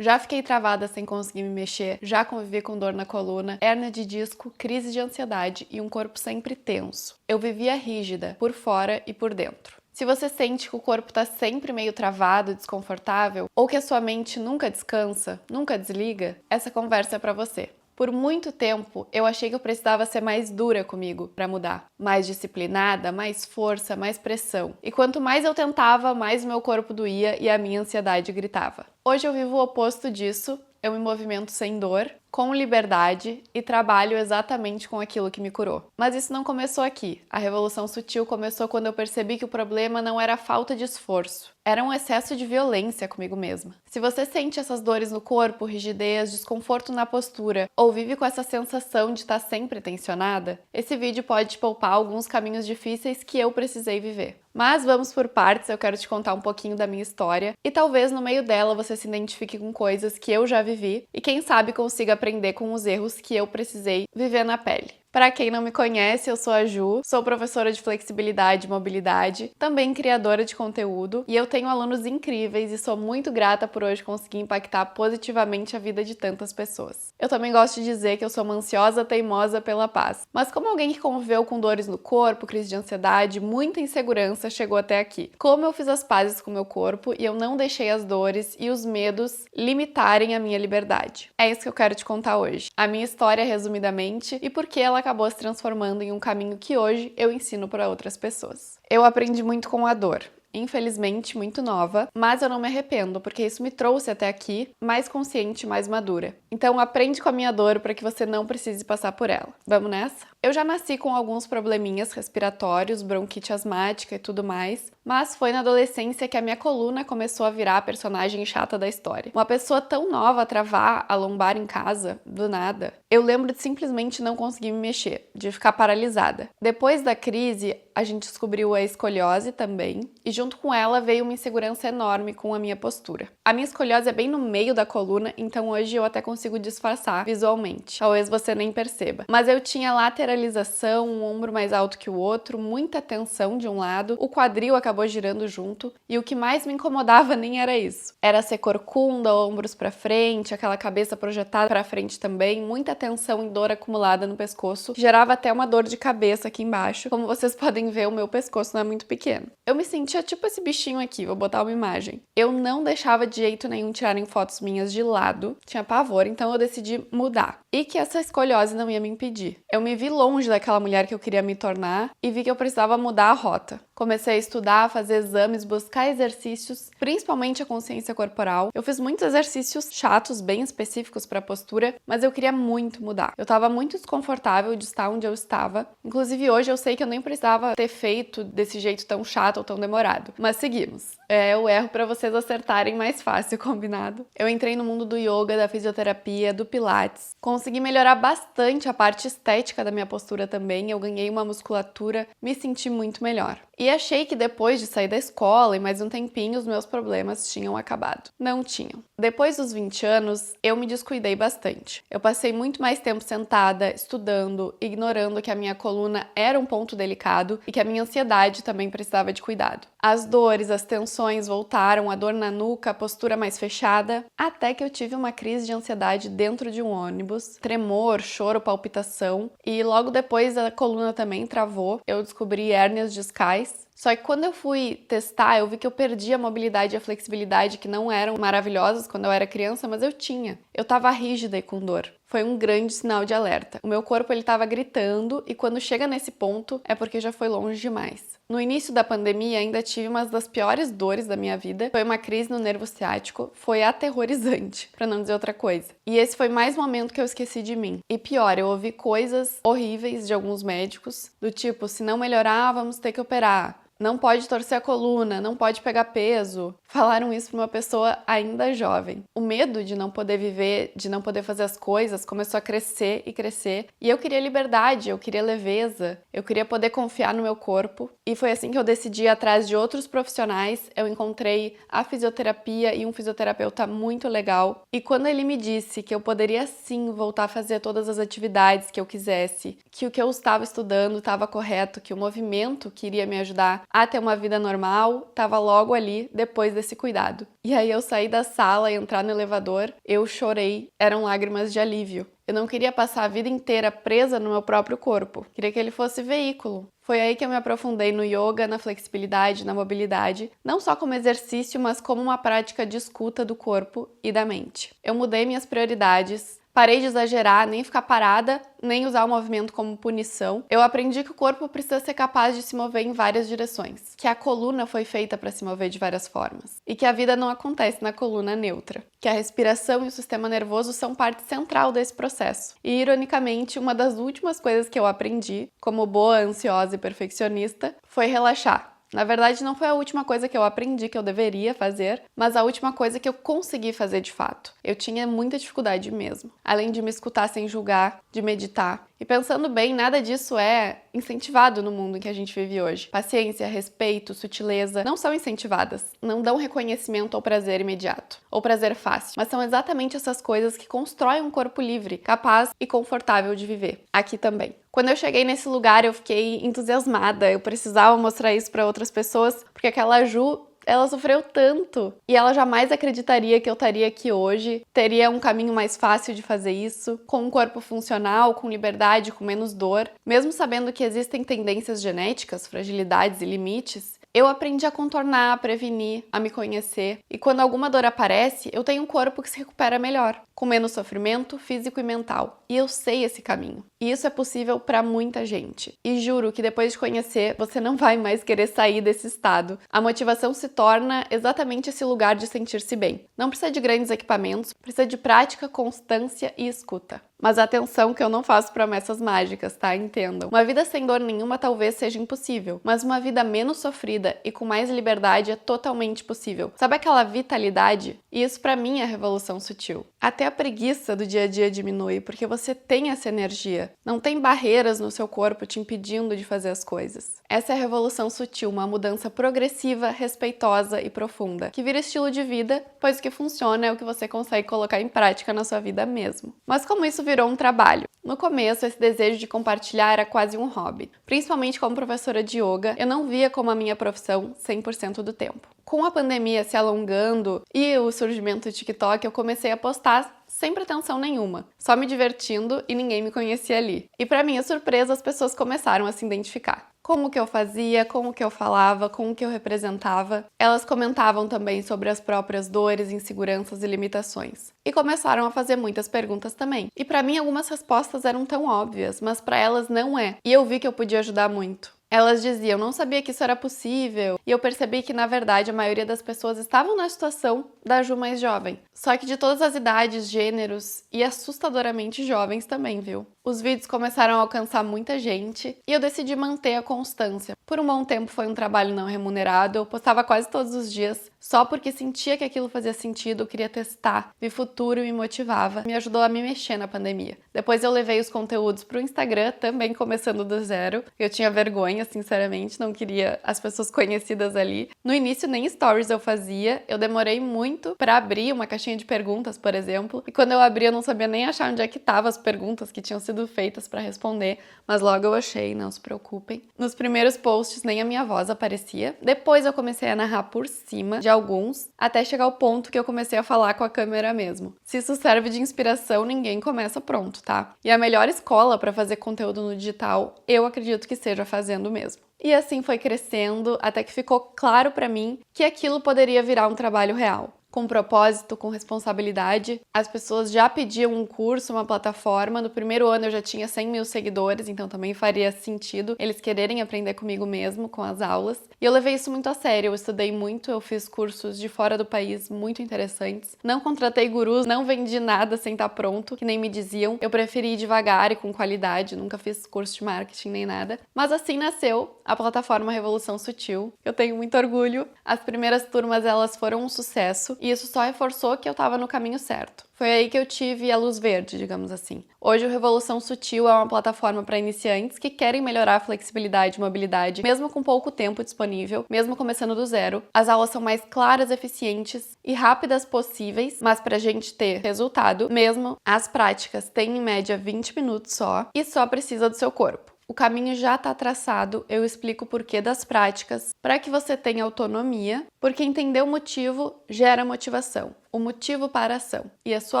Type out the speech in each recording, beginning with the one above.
Já fiquei travada sem conseguir me mexer, já convivi com dor na coluna, hérnia de disco, crise de ansiedade e um corpo sempre tenso. Eu vivia rígida, por fora e por dentro. Se você sente que o corpo está sempre meio travado, desconfortável, ou que a sua mente nunca descansa, nunca desliga, essa conversa é para você. Por muito tempo, eu achei que eu precisava ser mais dura comigo para mudar. Mais disciplinada, mais força, mais pressão. E quanto mais eu tentava, mais meu corpo doía e a minha ansiedade gritava. Hoje eu vivo o oposto disso. Eu me movimento sem dor, com liberdade e trabalho exatamente com aquilo que me curou. Mas isso não começou aqui. A revolução sutil começou quando eu percebi que o problema não era a falta de esforço, era um excesso de violência comigo mesma. Se você sente essas dores no corpo, rigidez, desconforto na postura, ou vive com essa sensação de estar sempre tensionada, esse vídeo pode te poupar alguns caminhos difíceis que eu precisei viver. Mas vamos por partes, eu quero te contar um pouquinho da minha história e talvez no meio dela você se identifique com coisas que eu já vivi e quem sabe consiga aprender com os erros que eu precisei viver na pele. Para quem não me conhece, eu sou a Ju, sou professora de flexibilidade e mobilidade, também criadora de conteúdo e eu tenho alunos incríveis e sou muito grata por hoje conseguir impactar positivamente a vida de tantas pessoas. Eu também gosto de dizer que eu sou uma ansiosa teimosa pela paz, mas como alguém que conviveu com dores no corpo, crise de ansiedade, muita insegurança chegou até aqui. Como eu fiz as pazes com meu corpo e eu não deixei as dores e os medos limitarem a minha liberdade. É isso que eu quero te contar hoje. A minha história resumidamente e por que ela acabou se transformando em um caminho que hoje eu ensino para outras pessoas. Eu aprendi muito com a dor. Infelizmente, muito nova, mas eu não me arrependo, porque isso me trouxe até aqui mais consciente e mais madura. Então aprende com a minha dor para que você não precise passar por ela. Vamos nessa? Eu já nasci com alguns probleminhas respiratórios, bronquite asmática e tudo mais, mas foi na adolescência que a minha coluna começou a virar a personagem chata da história. Uma pessoa tão nova travar a lombar em casa, do nada. Eu lembro de simplesmente não conseguir me mexer, de ficar paralisada. Depois da crise, a gente descobriu a escoliose também, e junto com ela veio uma insegurança enorme com a minha postura. A minha escoliose é bem no meio da coluna, então hoje eu até consigo disfarçar visualmente. Talvez você nem perceba. Mas eu tinha lateralização, um ombro mais alto que o outro, muita tensão de um lado, o quadril acabou girando junto, e o que mais me incomodava nem era isso. Era ser corcunda, ombros pra frente, aquela cabeça projetada pra frente também, muita tensão e dor acumulada no pescoço, gerava até uma dor de cabeça aqui embaixo. Como vocês podem ver, o meu pescoço não é muito pequeno. Eu me sentia tipo esse bichinho aqui, vou botar uma imagem. Eu não deixava de jeito nenhum tirarem fotos minhas de lado, tinha pavor, então eu decidi mudar. E que essa escoliose não ia me impedir. Eu me vi longe daquela mulher que eu queria me tornar e vi que eu precisava mudar a rota. Comecei a estudar, fazer exames, buscar exercícios, principalmente a consciência corporal. Eu fiz muitos exercícios chatos, bem específicos para postura, mas eu queria muito mudar. Eu estava muito desconfortável de estar onde eu estava. Inclusive hoje eu sei que eu nem precisava ter feito desse jeito tão chato ou tão demorado. Mas seguimos. É o erro para vocês acertarem mais fácil, combinado? Eu entrei no mundo do yoga, da fisioterapia, do pilates. Consegui melhorar bastante a parte estética da minha postura também. Eu ganhei uma musculatura, me senti muito melhor. E achei que depois de sair da escola e mais um tempinho, os meus problemas tinham acabado. Não tinham. Depois dos 20 anos, eu me descuidei bastante. Eu passei muito mais tempo sentada, estudando, ignorando que a minha coluna era um ponto delicado e que a minha ansiedade também precisava de cuidado. As dores, as tensões voltaram, a dor na nuca, a postura mais fechada, até que eu tive uma crise de ansiedade dentro de um ônibus, tremor, choro, palpitação, e logo depois a coluna também travou. Eu descobri hérnias discais. Só que quando eu fui testar, eu vi que eu perdi a mobilidade e a flexibilidade que não eram maravilhosas quando eu era criança, mas eu tinha. Eu tava rígida e com dor. Foi um grande sinal de alerta. O meu corpo ele tava gritando e quando chega nesse ponto é porque já foi longe demais. No início da pandemia ainda tive uma das piores dores da minha vida. Foi uma crise no nervo ciático. Foi aterrorizante, pra não dizer outra coisa. E esse foi mais um momento que eu esqueci de mim. E pior, eu ouvi coisas horríveis de alguns médicos, do tipo, se não melhorar, vamos ter que operar. Não pode torcer a coluna, não pode pegar peso. Falaram isso para uma pessoa ainda jovem. O medo de não poder viver, de não poder fazer as coisas, começou a crescer e crescer. E eu queria liberdade, eu queria leveza, eu queria poder confiar no meu corpo. E foi assim que eu decidi ir atrás de outros profissionais. Eu encontrei a fisioterapia e um fisioterapeuta muito legal. E quando ele me disse que eu poderia sim voltar a fazer todas as atividades que eu quisesse, que o que eu estava estudando estava correto, que o movimento que iria me ajudar a ter uma vida normal, estava logo ali depois desse cuidado. E aí eu saí da sala e entrar no elevador, eu chorei, eram lágrimas de alívio. Eu não queria passar a vida inteira presa no meu próprio corpo, queria que ele fosse veículo. Foi aí que eu me aprofundei no yoga, na flexibilidade, na mobilidade, não só como exercício, mas como uma prática de escuta do corpo e da mente. Eu mudei minhas prioridades, parei de exagerar, nem ficar parada, nem usar o movimento como punição. Eu aprendi que o corpo precisa ser capaz de se mover em várias direções, que a coluna foi feita para se mover de várias formas, e que a vida não acontece na coluna neutra, que a respiração e o sistema nervoso são parte central desse processo. E, ironicamente, uma das últimas coisas que eu aprendi, como boa ansiosa e perfeccionista, foi relaxar. Na verdade, não foi a última coisa que eu aprendi que eu deveria fazer, mas a última coisa que eu consegui fazer de fato. Eu tinha muita dificuldade mesmo. Além de me escutar sem julgar, de meditar. E pensando bem, nada disso é incentivado no mundo em que a gente vive hoje. Paciência, respeito, sutileza não são incentivadas, não dão reconhecimento ou prazer imediato, ou prazer fácil, mas são exatamente essas coisas que constroem um corpo livre, capaz e confortável de viver. Aqui também. Quando eu cheguei nesse lugar, eu fiquei entusiasmada, eu precisava mostrar isso para outras pessoas, porque aquela Ju, ela sofreu tanto e ela jamais acreditaria que eu estaria aqui hoje, teria um caminho mais fácil de fazer isso, com um corpo funcional, com liberdade, com menos dor. Mesmo sabendo que existem tendências genéticas, fragilidades e limites, eu aprendi a contornar, a prevenir, a me conhecer. E quando alguma dor aparece, eu tenho um corpo que se recupera melhor, com menos sofrimento físico e mental. E eu sei esse caminho. E isso é possível para muita gente. E juro que depois de conhecer, você não vai mais querer sair desse estado. A motivação se torna exatamente esse lugar de sentir-se bem. Não precisa de grandes equipamentos, precisa de prática, constância e escuta. Mas atenção que eu não faço promessas mágicas, tá? Entendam. Uma vida sem dor nenhuma talvez seja impossível, mas uma vida menos sofrida e com mais liberdade é totalmente possível. Sabe aquela vitalidade? E isso pra mim é revolução sutil. Até a preguiça do dia a dia diminui, porque você tem essa energia. Não tem barreiras no seu corpo te impedindo de fazer as coisas. Essa é a revolução sutil, uma mudança progressiva, respeitosa e profunda, que vira estilo de vida, pois o que funciona é o que você consegue colocar em prática na sua vida mesmo. Mas como isso virou um trabalho? No começo, esse desejo de compartilhar era quase um hobby. Principalmente como professora de yoga, eu não via como a minha profissão 100% do tempo. Com a pandemia se alongando e o surgimento do TikTok, eu comecei a postar sem pretensão nenhuma, só me divertindo e ninguém me conhecia ali. E para minha surpresa, as pessoas começaram a se identificar. Com o que eu fazia, com o que eu falava, com o que eu representava. Elas comentavam também sobre as próprias dores, inseguranças e limitações. E começaram a fazer muitas perguntas também. E para mim algumas respostas eram tão óbvias, mas para elas não é. E eu vi que eu podia ajudar muito. Elas diziam, não sabia que isso era possível, e eu percebi que, na verdade, a maioria das pessoas estavam na situação da Ju mais jovem. Só que de todas as idades, gêneros e assustadoramente jovens também, viu? Os vídeos começaram a alcançar muita gente e eu decidi manter a constância. Por um bom tempo foi um trabalho não remunerado, eu postava quase todos os dias, só porque sentia que aquilo fazia sentido, eu queria testar, vi futuro e me motivava. Me ajudou a me mexer na pandemia. Depois eu levei os conteúdos pro Instagram, também começando do zero. Eu tinha vergonha, sinceramente, não queria as pessoas conhecidas ali. No início nem stories eu fazia, eu demorei muito pra abrir uma caixinha de perguntas, por exemplo, e quando eu abri eu não sabia nem achar onde é que estavam as perguntas que tinham sido feitas pra responder, mas logo eu achei, não se preocupem. Nos primeiros posts nem a minha voz aparecia, depois eu comecei a narrar por cima de alguns, até chegar ao ponto que eu comecei a falar com a câmera mesmo. Se isso serve de inspiração, ninguém começa pronto, tá? E a melhor escola pra fazer conteúdo no digital, eu acredito que seja fazendo mesmo. E assim foi crescendo, até que ficou claro pra mim que aquilo poderia virar um trabalho real. Com propósito, com responsabilidade. As pessoas já pediam um curso, uma plataforma. No primeiro ano eu já tinha 100 mil seguidores, então também faria sentido eles quererem aprender comigo mesmo, com as aulas. E eu levei isso muito a sério, eu estudei muito, eu fiz cursos de fora do país muito interessantes. Não contratei gurus, não vendi nada sem estar pronto, que nem me diziam. Eu preferi ir devagar e com qualidade, nunca fiz curso de marketing nem nada. Mas assim nasceu a plataforma Revolução Sutil. Eu tenho muito orgulho. As primeiras turmas, elas foram um sucesso. E isso só reforçou que eu estava no caminho certo. Foi aí que eu tive a luz verde, digamos assim. Hoje o Revolução Sutil é uma plataforma para iniciantes que querem melhorar a flexibilidade e mobilidade, mesmo com pouco tempo disponível, mesmo começando do zero. As aulas são mais claras, eficientes e rápidas possíveis, mas para a gente ter resultado, mesmo as práticas têm em média 20 minutos só e só precisa do seu corpo. O caminho já está traçado, eu explico o porquê das práticas, para que você tenha autonomia, porque entender o motivo gera motivação. O motivo para a ação. E a sua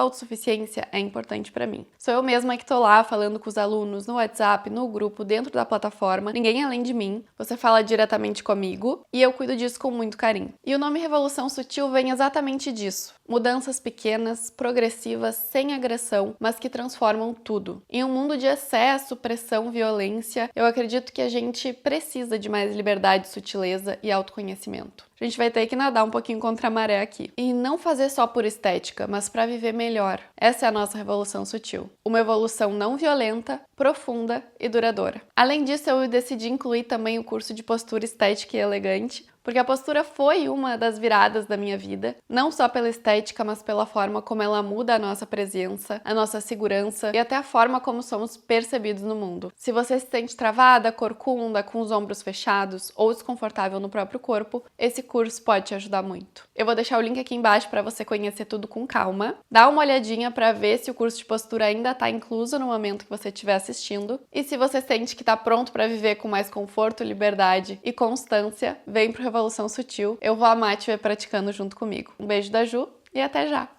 autossuficiência é importante para mim. Sou eu mesma que tô lá falando com os alunos no WhatsApp, no grupo, dentro da plataforma, ninguém além de mim. Você fala diretamente comigo e eu cuido disso com muito carinho. E o nome Revolução Sutil vem exatamente disso. Mudanças pequenas, progressivas, sem agressão, mas que transformam tudo. Em um mundo de excesso, pressão, violência, eu acredito que a gente precisa de mais liberdade, sutileza e autoconhecimento. A gente vai ter que nadar um pouquinho contra a maré aqui. E não fazer só por estética, mas para viver melhor. Essa é a nossa revolução sutil. Uma evolução não violenta, profunda e duradoura. Além disso, eu decidi incluir também o curso de postura estética e elegante, porque a postura foi uma das viradas da minha vida, não só pela estética, mas pela forma como ela muda a nossa presença, a nossa segurança e até a forma como somos percebidos no mundo. Se você se sente travada, corcunda, com os ombros fechados ou desconfortável no próprio corpo, esse curso pode te ajudar muito. Eu vou deixar o link aqui embaixo para você conhecer tudo com calma. Dá uma olhadinha para ver se o curso de postura ainda está incluso no momento que você estiver assistindo. E se você sente que está pronto para viver com mais conforto, liberdade e constância, vem pro Revolução Sutil. Eu vou amar te ver praticando junto comigo. Um beijo da Ju e até já!